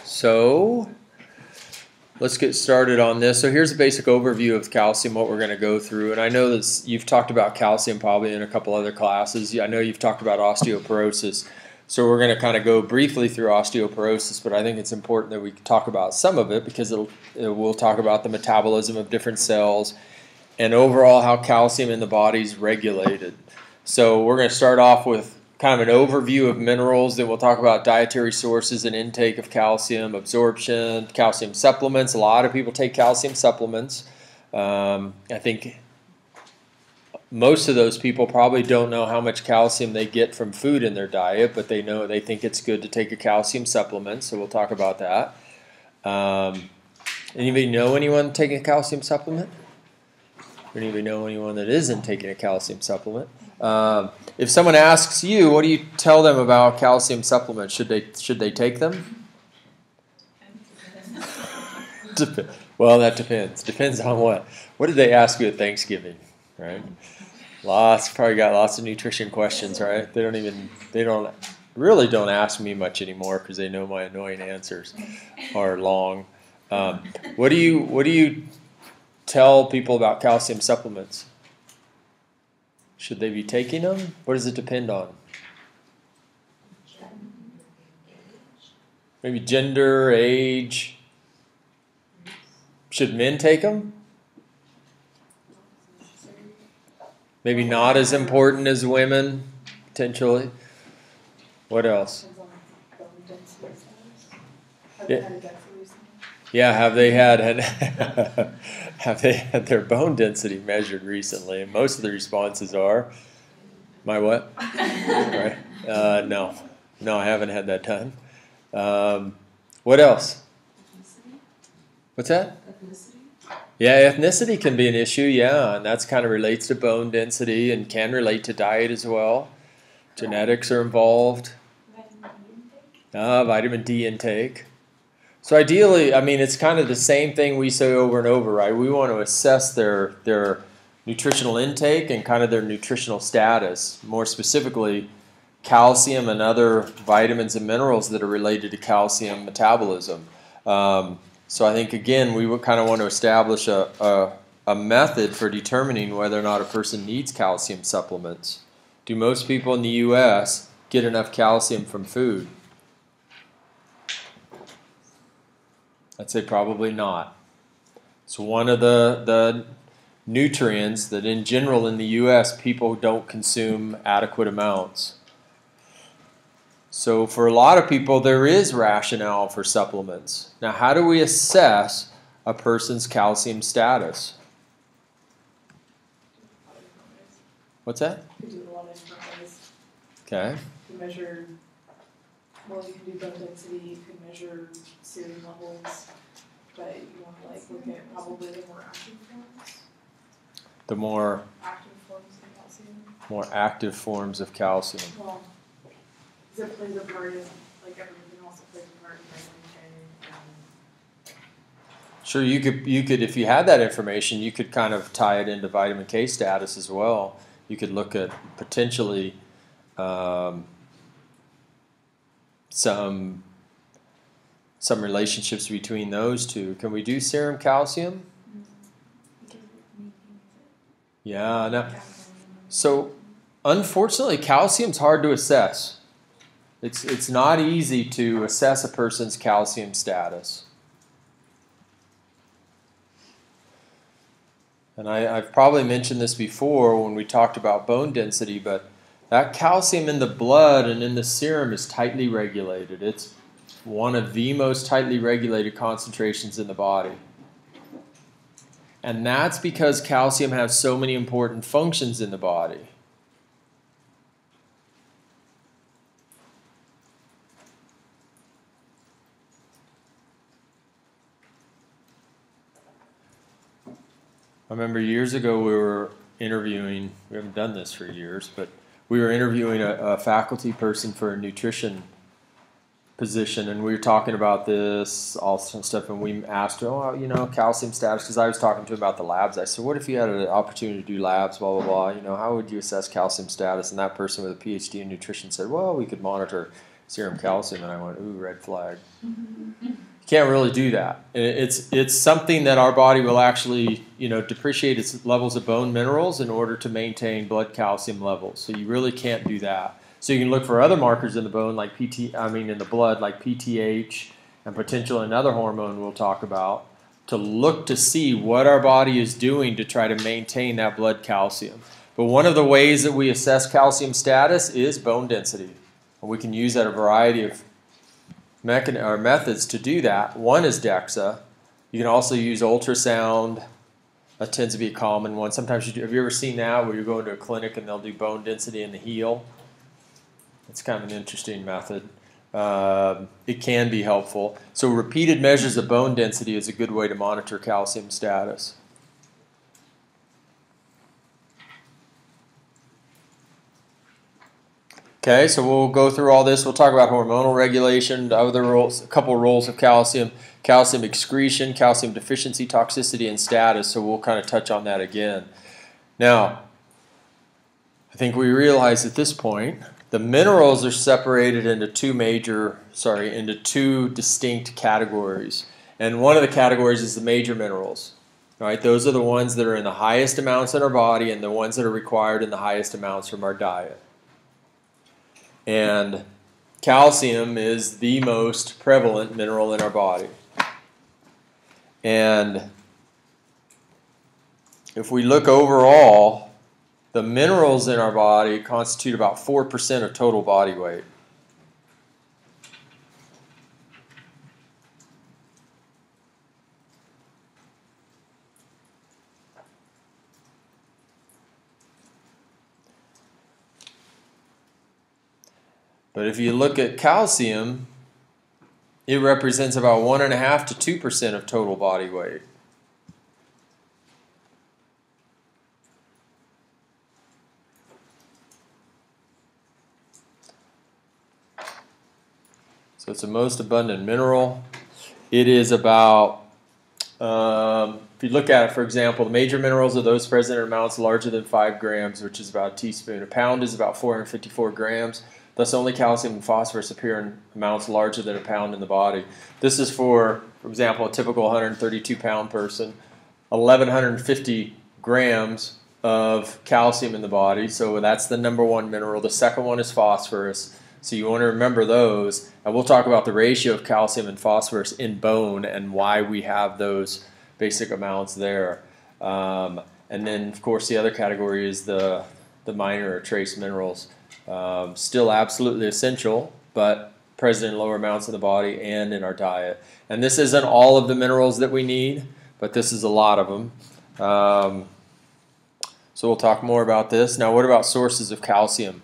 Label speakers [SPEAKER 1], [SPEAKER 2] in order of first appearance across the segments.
[SPEAKER 1] So let's get started on this. So here's a basic overview of calcium, what we're going to go through. And I know that you've talked about calcium probably in a couple other classes. I know you've talked about osteoporosis. So we're going to kind of go briefly through osteoporosis, but I think it's important that we talk about some of it because we'll talk about the metabolism of different cells and overall how calcium in the body is regulated. So we're going to start off with kind of an overview of minerals, then we'll talk about dietary sources and intake of calcium, absorption, calcium supplements. A lot of people take calcium supplements. I think most of those people probably don't know how much calcium they get from food in their diet, but they think it's good to take a calcium supplement, so we'll talk about that. Anybody know anyone taking a calcium supplement? Anybody know anyone that isn't taking a calcium supplement? If someone asks you, what do you tell them about calcium supplements? Should they take them? Well, that depends. Depends on what. What did they ask you at Thanksgiving? Right? Probably got lots of nutrition questions, right? They really don't ask me much anymore because they know my annoying answers are long. What do you tell people about calcium supplements? Should they be taking them? What does it depend on? Maybe gender, age. Should men take them? Maybe not as important as women, potentially. What else? Yeah, have they had their bone density measured recently? And most of the responses are, my what? Right? No, I haven't had that done. What else? What's that? Yeah, ethnicity can be an issue, yeah, and that's kind of relates to bone density and can relate to diet as well. Genetics are involved. Vitamin D intake. So ideally, I mean, it's kind of the same thing we say over and over, right? We want to assess their nutritional intake and kind of their nutritional status. More specifically, calcium and other vitamins and minerals that are related to calcium metabolism. So I think, again, we would kind of want to establish a method for determining whether or not a person needs calcium supplements. Do most people in the U.S. get enough calcium from food? I'd say probably not. It's one of the nutrients that in general in the U.S. people don't consume adequate amounts. So for a lot of people there is rationale for supplements. Now how do we assess a person's calcium status? What's that?
[SPEAKER 2] You can do a lot of different ways.
[SPEAKER 1] Okay.
[SPEAKER 2] You can measure, well, you can do bone density, you can measure serum levels, but you want to look at probably the more active forms.
[SPEAKER 1] The more
[SPEAKER 2] active forms of calcium.
[SPEAKER 1] More active forms of calcium.
[SPEAKER 2] Well, it plays a part in, everything also plays a part in vitamin K.
[SPEAKER 1] Sure, you could if you had that information, you could kind of tie it into vitamin K status as well. You could look at potentially some relationships between those two. Can we do serum calcium? Yeah. No. So, unfortunately, calcium's hard to assess. It's not easy to assess a person's calcium status. And I've probably mentioned this before when we talked about bone density, but that calcium in the blood and in the serum is tightly regulated. It's one of the most tightly regulated concentrations in the body. And that's because calcium has so many important functions in the body. I remember years ago we haven't done this for years, but we were interviewing a faculty person for a nutrition position, and we were talking about this, all some stuff, and we asked her, calcium status, because I was talking to him about the labs. I said, what if you had an opportunity to do labs, blah, blah, blah, how would you assess calcium status? And that person with a PhD in nutrition said, well, we could monitor serum calcium, and I went, ooh, red flag. You can't really do that. It's something that our body will actually, depreciate its levels of bone minerals in order to maintain blood calcium levels. So you really can't do that. So you can look for other markers in the bone, like in the blood, like PTH, and potentially another hormone we'll talk about, to look to see what our body is doing to try to maintain that blood calcium. But one of the ways that we assess calcium status is bone density. And we can use that a variety of methods to do that. One is DEXA. You can also use ultrasound. That tends to be a common one. Sometimes have you ever seen that where you go into a clinic and they'll do bone density in the heel? It's kind of an interesting method. It can be helpful. So repeated measures of bone density is a good way to monitor calcium status. Okay, so we'll go through all this. We'll talk about hormonal regulation, other roles, a couple of roles of calcium, calcium excretion, calcium deficiency, toxicity, and status. So we'll kind of touch on that again. Now, I think we realize at this point the minerals are separated into two distinct categories. And one of the categories is the major minerals. All right, those are the ones that are in the highest amounts in our body and the ones that are required in the highest amounts from our diet. And calcium is the most prevalent mineral in our body. And if we look overall, the minerals in our body constitute about 4% of total body weight. But if you look at calcium, it represents about 1.5 to 2% of total body weight. So it's the most abundant mineral. It is about, if you look at it, for example, the major minerals are those present in amounts larger than 5 grams, which is about a teaspoon. A pound is about 454 grams. Thus, only calcium and phosphorus appear in amounts larger than a pound in the body. This is for example, a typical 132-pound person, 1,150 grams of calcium in the body. So that's the number one mineral. The second one is phosphorus. So you want to remember those. And we'll talk about the ratio of calcium and phosphorus in bone and why we have those basic amounts there. And then, of course, the other category is the minor or trace minerals. Still absolutely essential, but present in lower amounts in the body and in our diet. And this isn't all of the minerals that we need, but this is a lot of them. So we'll talk more about this. Now, what about sources of calcium?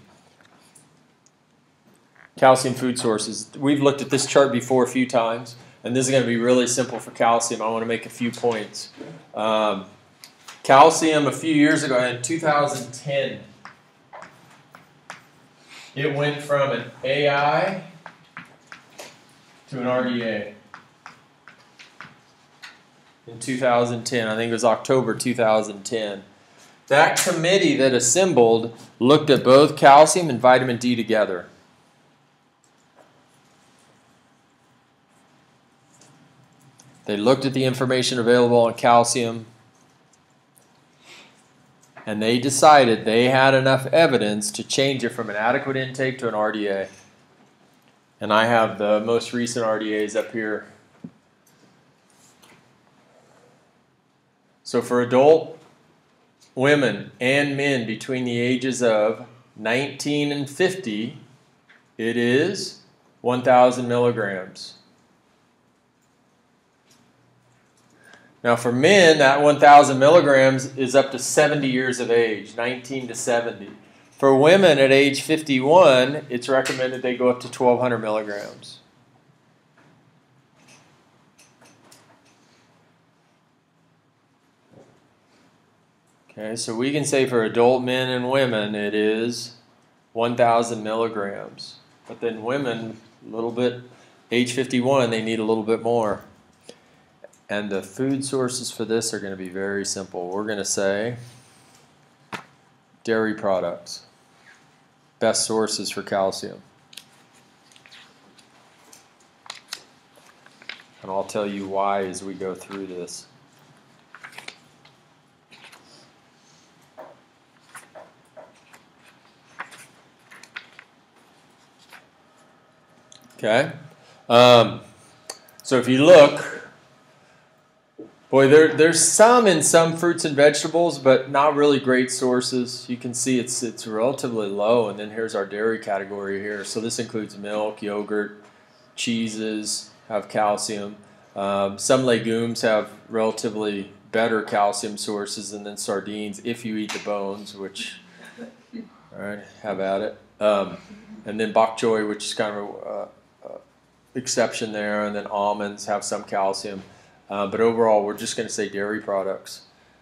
[SPEAKER 1] Calcium food sources. We've looked at this chart before a few times, and this is going to be really simple for calcium. I want to make a few points. Calcium, a few years ago, in 2010, it went from an AI to an RDA. In 2010, I think it was October 2010. That committee that assembled looked at both calcium and vitamin D together. They looked at the information available on calcium, and they decided they had enough evidence to change it from an adequate intake to an RDA. And I have the most recent RDAs up here. So for adult women and men between the ages of 19 and 50, it is 1,000 milligrams. Now for men, that 1,000 milligrams is up to 70 years of age, 19 to 70. For women at age 51, it's recommended they go up to 1,200 milligrams. Okay, so we can say for adult men and women, it is 1,000 milligrams. But then women, a little bit, age 51, they need a little bit more. And the food sources for this are going to be very simple. We're going to say dairy products, best sources for calcium. And I'll tell you why as we go through this. Okay. So if you look, boy, there's some in some fruits and vegetables, but not really great sources. You can see it's relatively low, and then here's our dairy category here. So this includes milk, yogurt, cheeses have calcium. Some legumes have relatively better calcium sources, and then sardines if you eat the bones, which, all right, have at it. And then bok choy, which is kind of exception there, and then almonds have some calcium. But overall, we're just going to say dairy products.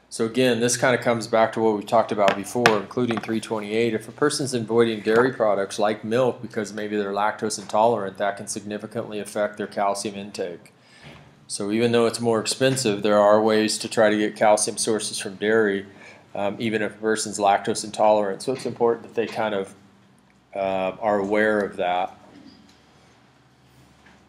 [SPEAKER 1] So again, this kind of comes back to what we talked about before, including 328. If a person's avoiding dairy products like milk because maybe they're lactose intolerant, that can significantly affect their calcium intake. So even though it's more expensive, there are ways to try to get calcium sources from dairy, even if a person's lactose intolerant. So it's important that they kind of are aware of that.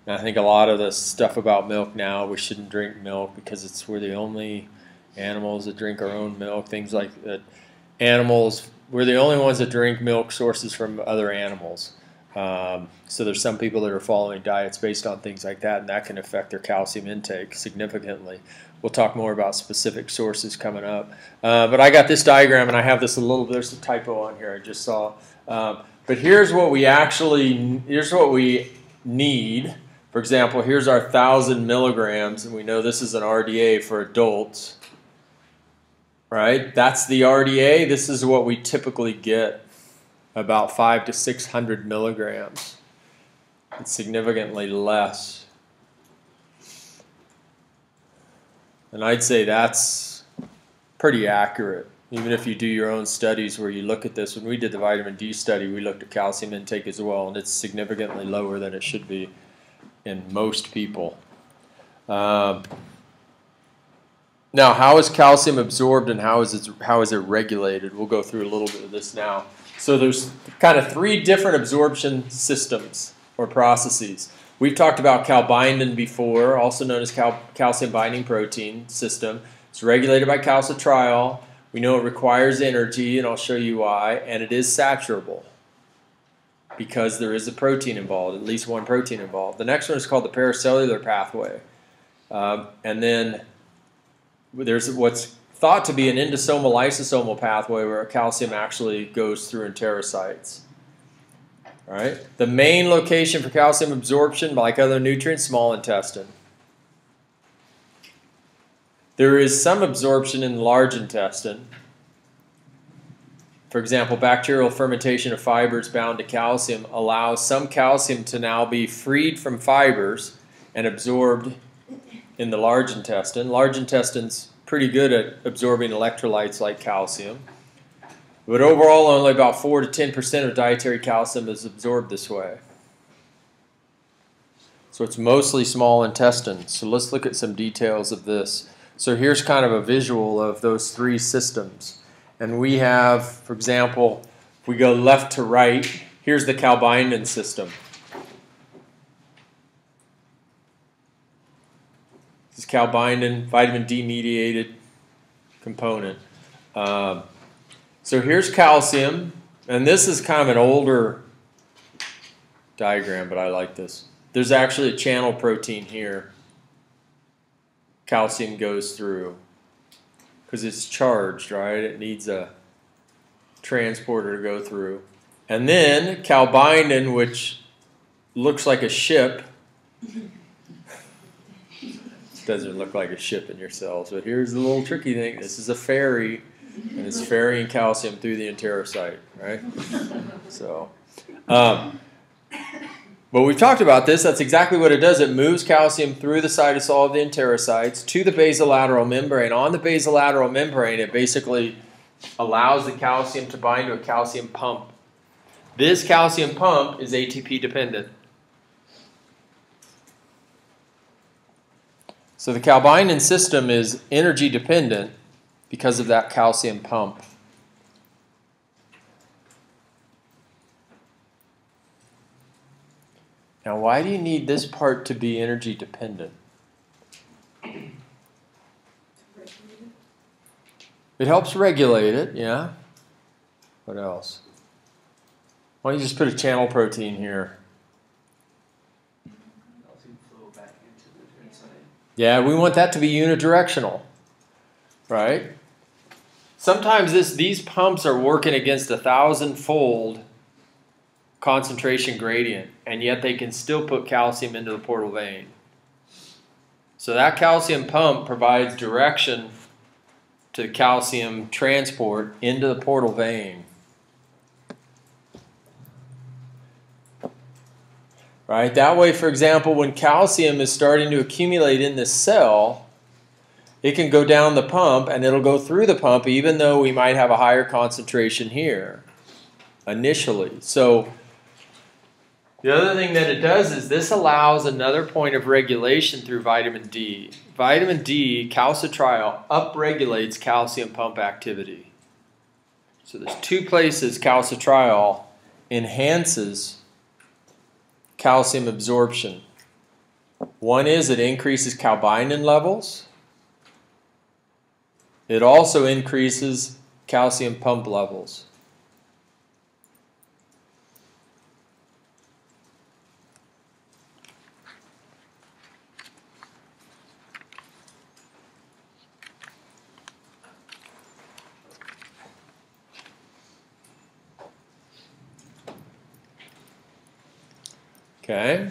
[SPEAKER 1] And I think a lot of the stuff about milk now, we shouldn't drink milk because we're the only animals that drink our own milk, things like that. Animals, we're the only ones that drink milk sources from other animals. So there's some people that are following diets based on things like that, and that can affect their calcium intake significantly. We'll talk more about specific sources coming up. But I got this diagram, and I have this there's a typo on here I just saw. But here's what we need. For example, here's our 1,000 milligrams, and we know this is an RDA for adults, right? That's the RDA. This is what we typically get, about 500 to 600 milligrams. It's significantly less. And I'd say that's pretty accurate, even if you do your own studies where you look at this. When we did the vitamin D study, we looked at calcium intake as well, and it's significantly lower than it should be in most people. Now, how is calcium absorbed and how is it regulated? We'll go through a little bit of this now. So there's kind of 3 different absorption systems or processes. We've talked about calbindin before, also known as calcium binding protein system. It's regulated by calcitriol. We know it requires energy, and I'll show you why, and it is saturable, because there is a protein involved, at least one protein involved. The next one is called the paracellular pathway. And then there's what's thought to be an endosomal lysosomal pathway where calcium actually goes through enterocytes. All right? The main location for calcium absorption, like other nutrients, small intestine. There is some absorption in the large intestine. For example, bacterial fermentation of fibers bound to calcium allows some calcium to now be freed from fibers and absorbed in the large intestine. Large intestine's pretty good at absorbing electrolytes like calcium. But overall, only about 4 to 10% of dietary calcium is absorbed this way. So it's mostly small intestine. So let's look at some details of this. So here's kind of a visual of those 3 systems. And we have, for example, if we go left to right, here's the calbindin system. This is calbindin, vitamin D mediated component. So here's calcium, and this is kind of an older diagram, but I like this. There's actually a channel protein here. Calcium goes through, because it's charged, right? It needs a transporter to go through. And then calbindin, which looks like a ship. Doesn't look like a ship in your cells, but here's the little tricky thing. This is a ferry, and it's ferrying calcium through the enterocyte, right? So, but we've talked about this. That's exactly what it does. It moves calcium through the cytosol of the enterocytes to the basolateral membrane. On the basolateral membrane, it basically allows the calcium to bind to a calcium pump. This calcium pump is ATP dependent. So the calbindin system is energy dependent because of that calcium pump. Now, why do you need this part to be energy dependent? It helps regulate it, yeah. What else? Why don't you just put a channel protein here? Yeah, we want that to be unidirectional, right? Sometimes these pumps are working against 1,000-fold concentration gradient, and yet they can still put calcium into the portal vein. So that calcium pump provides direction to calcium transport into the portal vein. Right? That way, for example, when calcium is starting to accumulate in this cell, it can go down the pump and it'll go through the pump even though we might have a higher concentration here initially. So the other thing that it does is this allows another point of regulation through vitamin D. Vitamin D, calcitriol, upregulates calcium pump activity. So there's two places calcitriol enhances calcium absorption. One is it increases calbindin levels. It also increases calcium pump levels. Okay.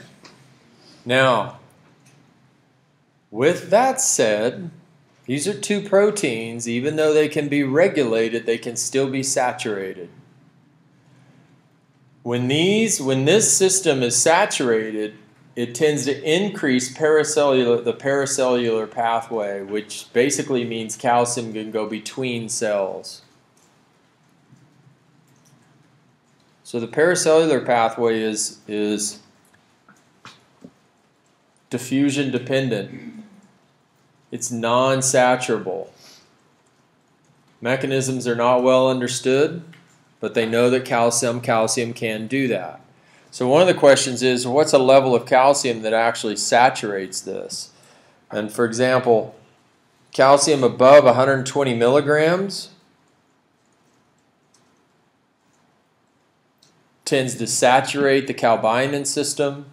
[SPEAKER 1] Now, with that said, these are two proteins. Even though they can be regulated, they can still be saturated. When this system is saturated, it tends to increase the paracellular pathway, which basically means calcium can go between cells. So the paracellular pathway is diffusion dependent. It's non-saturable. Mechanisms are not well understood, but they know that calcium can do that. So one of the questions is, what's a level of calcium that actually saturates this? And for example, calcium above 120 milligrams tends to saturate the calbindin system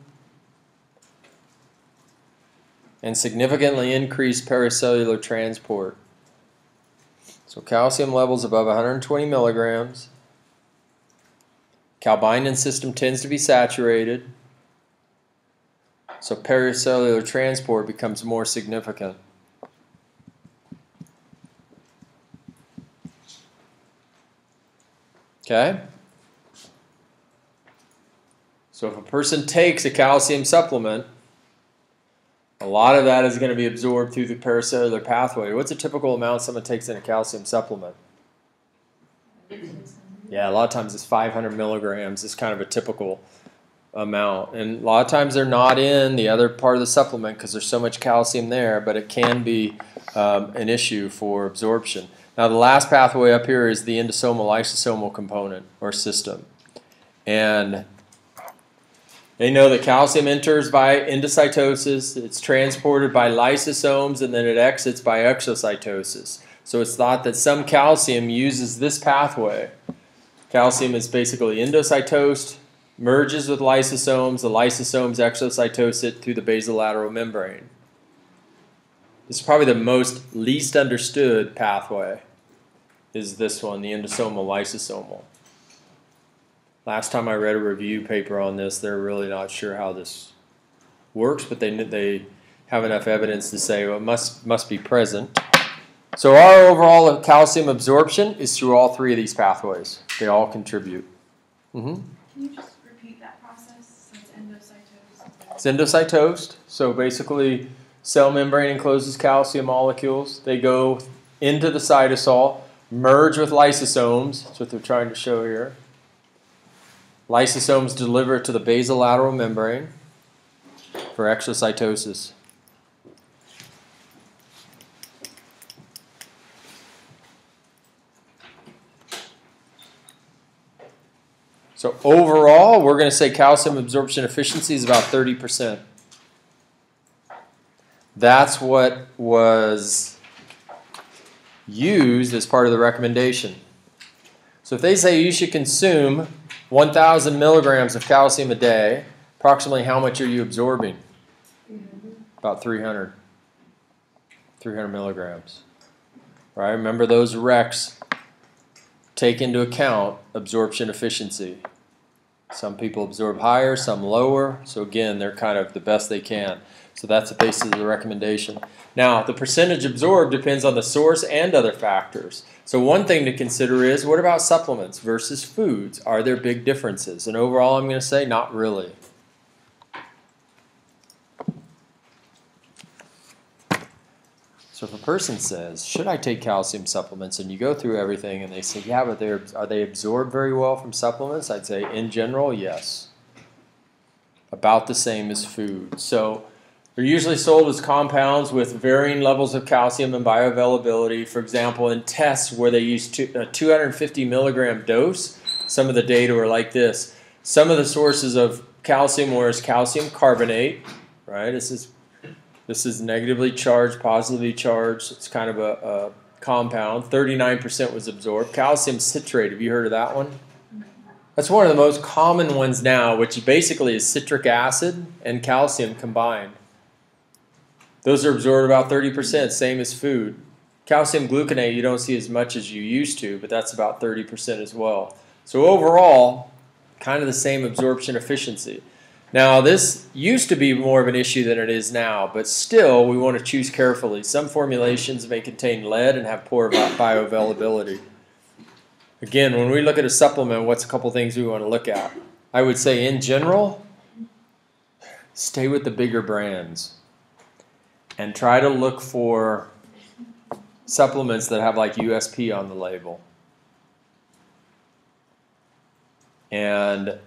[SPEAKER 1] and significantly increase paracellular transport. So calcium levels above 120 milligrams. Calbindin system tends to be saturated. So paracellular transport becomes more significant. Okay? So if a person takes a calcium supplement, a lot of that is going to be absorbed through the paracellular pathway. What's a typical amount someone takes in a calcium supplement? Yeah, a lot of times it's 500 milligrams. It's kind of a typical amount. And a lot of times they're not in the other part of the supplement because there's so much calcium there, but it can be an issue for absorption. Now the last pathway up here is the endosomal-lysosomal component or system. And they know that calcium enters by endocytosis, it's transported by lysosomes, and then it exits by exocytosis. So it's thought that some calcium uses this pathway. Calcium is basically endocytosed, merges with lysosomes, the lysosomes exocytose it through the basolateral membrane. This is probably the least understood pathway, is this one, the endosomal-lysosomal. Last time I read a review paper on this, they're really not sure how this works, but they have enough evidence to say, well, it must be present. So our overall calcium absorption is through all three of these pathways. They all contribute.
[SPEAKER 2] Can you just repeat that process? So it's endocytosed.
[SPEAKER 1] It's endocytosed. So basically, cell membrane encloses calcium molecules. They go into the cytosol, merge with lysosomes. That's what they're trying to show here. Lysosomes deliver it to the basolateral membrane for exocytosis. So overall, we're going to say calcium absorption efficiency is about 30%. That's what was used as part of the recommendation. So if they say you should consume 1,000 milligrams of calcium a day, approximately how much are you absorbing? About 300 milligrams. Right? Remember those recs take into account absorption efficiency. Some people absorb higher, some lower. So again, they're kind of the best they can. So that's the basis of the recommendation. Now, the percentage absorbed depends on the source and other factors. So one thing to consider is, what about supplements versus foods? Are there big differences? And overall, I'm going to say not really. So if a person says, should I take calcium supplements? And you go through everything and they say, yeah, but are they absorbed very well from supplements? I'd say, in general, yes. About the same as food. So they're usually sold as compounds with varying levels of calcium and bioavailability. For example, in tests where they use a 250 milligram dose, some of the data are like this. Some of the sources of calcium were as calcium carbonate, right? This is negatively charged, positively charged. It's kind of a compound. 39% was absorbed. Calcium citrate, have you heard of that one? That's one of the most common ones now, which basically is citric acid and calcium combined. Those are absorbed about 30%, same as food. Calcium gluconate you don't see as much as you used to, but that's about 30% as well. So overall, kind of the same absorption efficiency. Now, this used to be more of an issue than it is now, but still we want to choose carefully. Some formulations may contain lead and have poor bioavailability. Again, when we look at a supplement, what's a couple things we want to look at? I would say in general, stay with the bigger brands and try to look for supplements that have like USP on the label. And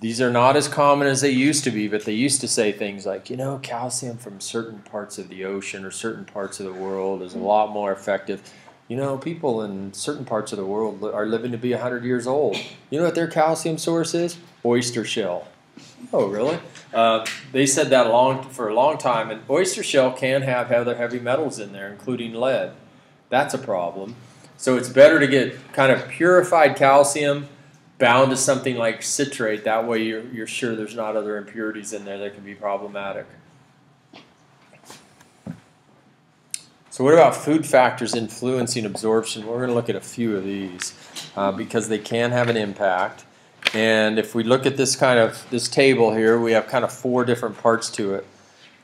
[SPEAKER 1] these are not as common as they used to be, but they used to say things like, you know, calcium from certain parts of the ocean or certain parts of the world is a lot more effective. You know, people in certain parts of the world are living to be 100 years old. You know what their calcium source is? Oyster shell. Oh, really? They said that for a long time, and oyster shell can have other heavy metals in there, including lead. That's a problem. So it's better to get kind of purified calcium bound to something like citrate. That way you're sure there's not other impurities in there that can be problematic. So what about food factors influencing absorption? We're going to look at a few of these because they can have an impact. And if we look at this table here, we have kind of 4 different parts to it.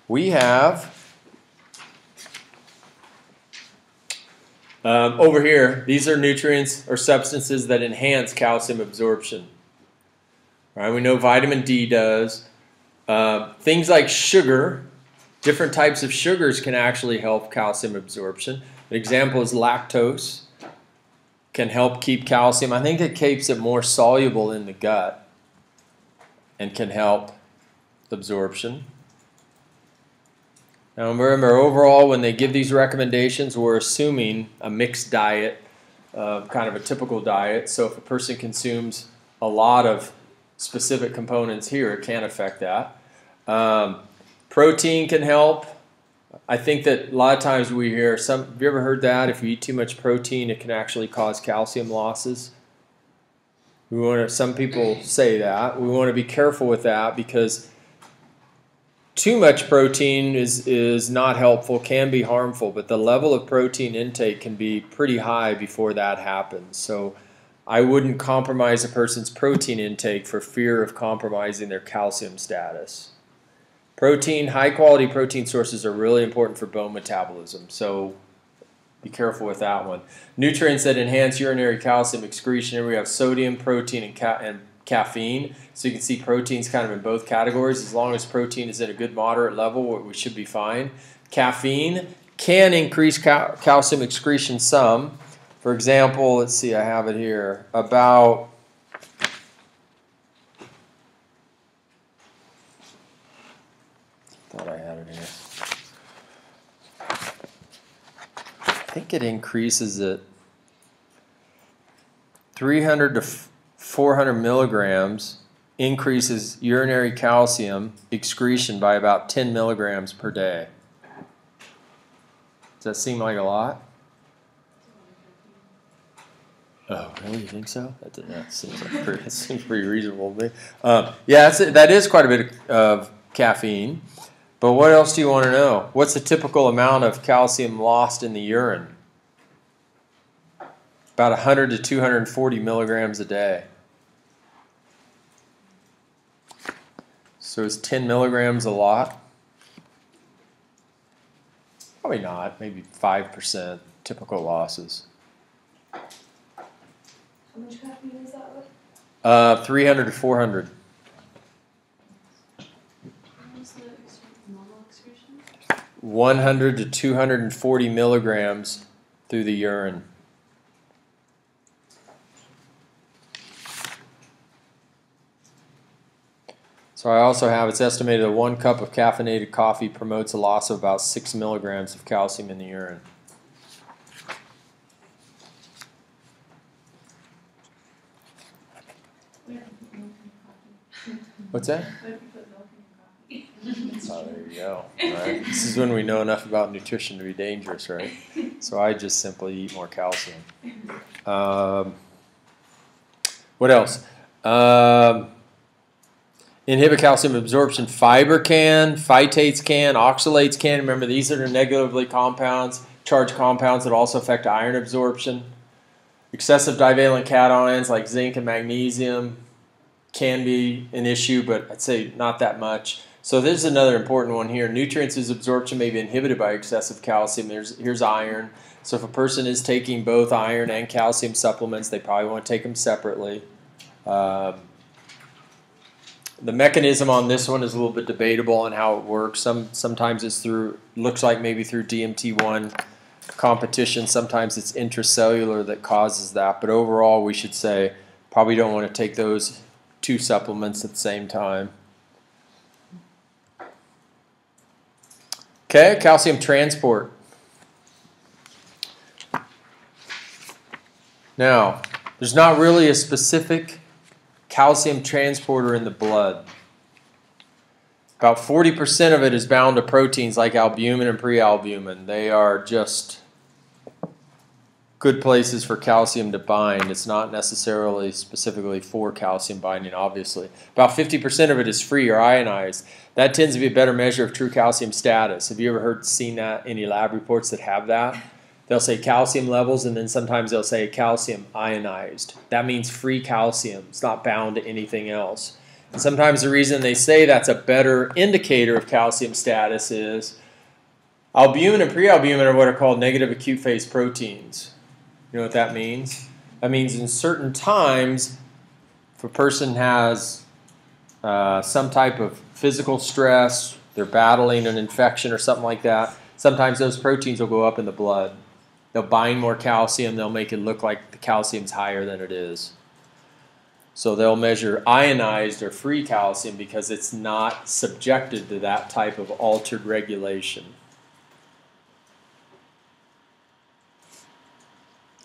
[SPEAKER 1] We have over here, these are nutrients or substances that enhance calcium absorption. Right? We know vitamin D does. Things like sugar, different types of sugars can actually help calcium absorption. An example is lactose. Can help keep calcium. I think it keeps it more soluble in the gut and can help absorption. Now remember, overall, when they give these recommendations, we're assuming a mixed diet, kind of a typical diet. So if a person consumes a lot of specific components here, it can affect that. Protein can help. I think that a lot of times we hear, have you ever heard that? If you eat too much protein, it can actually cause calcium losses. Some people say that. We want to be careful with that because too much protein is not helpful, can be harmful, but the level of protein intake can be pretty high before that happens. So I wouldn't compromise a person's protein intake for fear of compromising their calcium status. Protein, high-quality protein sources are really important for bone metabolism, so be careful with that one. Nutrients that enhance urinary calcium excretion, here we have sodium, protein, and caffeine. So you can see protein's kind of in both categories. As long as protein is at a good moderate level, we should be fine. Caffeine can increase calcium excretion some. For example, let's see, I have it here, about thought I had it here. I think it increases at 300 to 400 milligrams increases urinary calcium excretion by about 10 milligrams per day. Does that seem like a lot? Oh, really? You think so? That seems pretty reasonable to me. Yeah, that is quite a bit of caffeine. But what else do you want to know? What's the typical amount of calcium lost in the urine? About 100 to 240 milligrams a day. So is 10 milligrams a lot? Probably not. Maybe 5% typical losses.
[SPEAKER 2] How much caffeine is that with?
[SPEAKER 1] 300 to 400.
[SPEAKER 2] What's the normal excretion?
[SPEAKER 1] 100 to 240 milligrams through the urine. So I also have, it's estimated that 1 cup of caffeinated coffee promotes a loss of about 6 milligrams of calcium in the urine. What's that? Oh, there you go. Right. This is when we know enough about nutrition to be dangerous, right? So I just simply eat more calcium. What else? Inhibit calcium absorption. Fiber can, phytates can, oxalates can. Remember, these are negatively charged compounds that also affect iron absorption. Excessive divalent cations like zinc and magnesium can be an issue, but I'd say not that much. So this is another important one here. Nutrients whose absorption may be inhibited by excessive calcium. Here's iron. So if a person is taking both iron and calcium supplements, they probably want to take them separately. The mechanism on this one is a little bit debatable on how it works. Sometimes it's looks like maybe through DMT1 competition. Sometimes it's intracellular that causes that. But overall, we should say probably don't want to take those 2 supplements at the same time. Okay, calcium transport. Now, there's not really a specific calcium transporter in the blood. About 40% of it is bound to proteins like albumin and prealbumin. They are just good places for calcium to bind. It's not necessarily specifically for calcium binding, obviously. About 50% of it is free or ionized. That tends to be a better measure of true calcium status. Have you ever seen that, any lab reports that have that? They'll say calcium levels, and then sometimes they'll say calcium ionized. That means free calcium. It's not bound to anything else. And sometimes the reason they say that's a better indicator of calcium status is albumin and prealbumin are what are called negative acute phase proteins. You know what that means? That means in certain times, if a person has some type of physical stress, they're battling an infection or something like that, sometimes those proteins will go up in the blood. They'll bind more calcium. They'll make it look like the calcium's higher than it is. So they'll measure ionized or free calcium because it's not subjected to that type of altered regulation.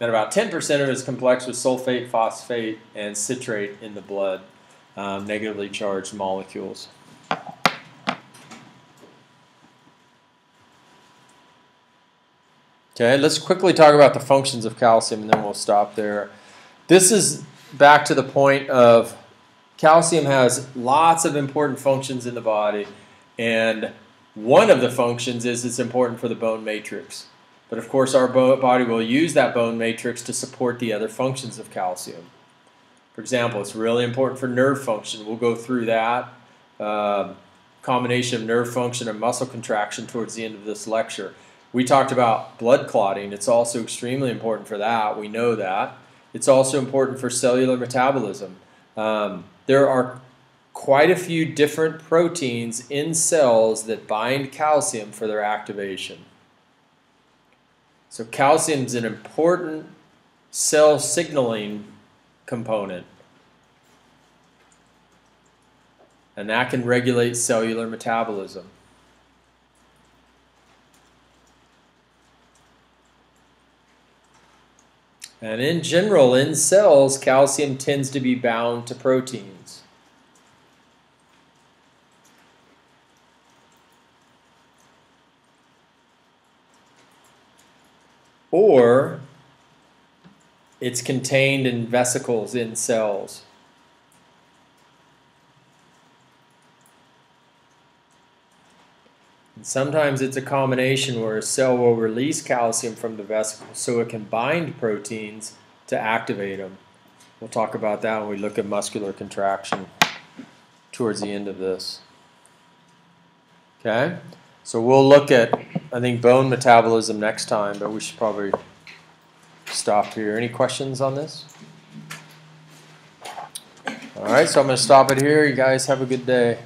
[SPEAKER 1] And about 10% of it is complex with sulfate, phosphate, and citrate in the blood, negatively charged molecules. Okay, let's quickly talk about the functions of calcium, and then we'll stop there. This is back to the point of calcium has lots of important functions in the body, and one of the functions is it's important for the bone matrix. But of course, our body will use that bone matrix to support the other functions of calcium. For example, it's really important for nerve function. We'll go through that combination of nerve function and muscle contraction towards the end of this lecture. We talked about blood clotting. It's also extremely important for that. We know that. It's also important for cellular metabolism. There are quite a few different proteins in cells that bind calcium for their activation. So calcium is an important cell signaling component. And that can regulate cellular metabolism. And in general, in cells, calcium tends to be bound to proteins. or it's contained in vesicles in cells. And sometimes it's a combination where a cell will release calcium from the vesicle so it can bind proteins to activate them. We'll talk about that when we look at muscular contraction towards the end of this. Okay? So we'll look at, I think, bone metabolism next time, but we should probably stop here. Any questions on this? All right, so I'm going to stop it here. You guys have a good day.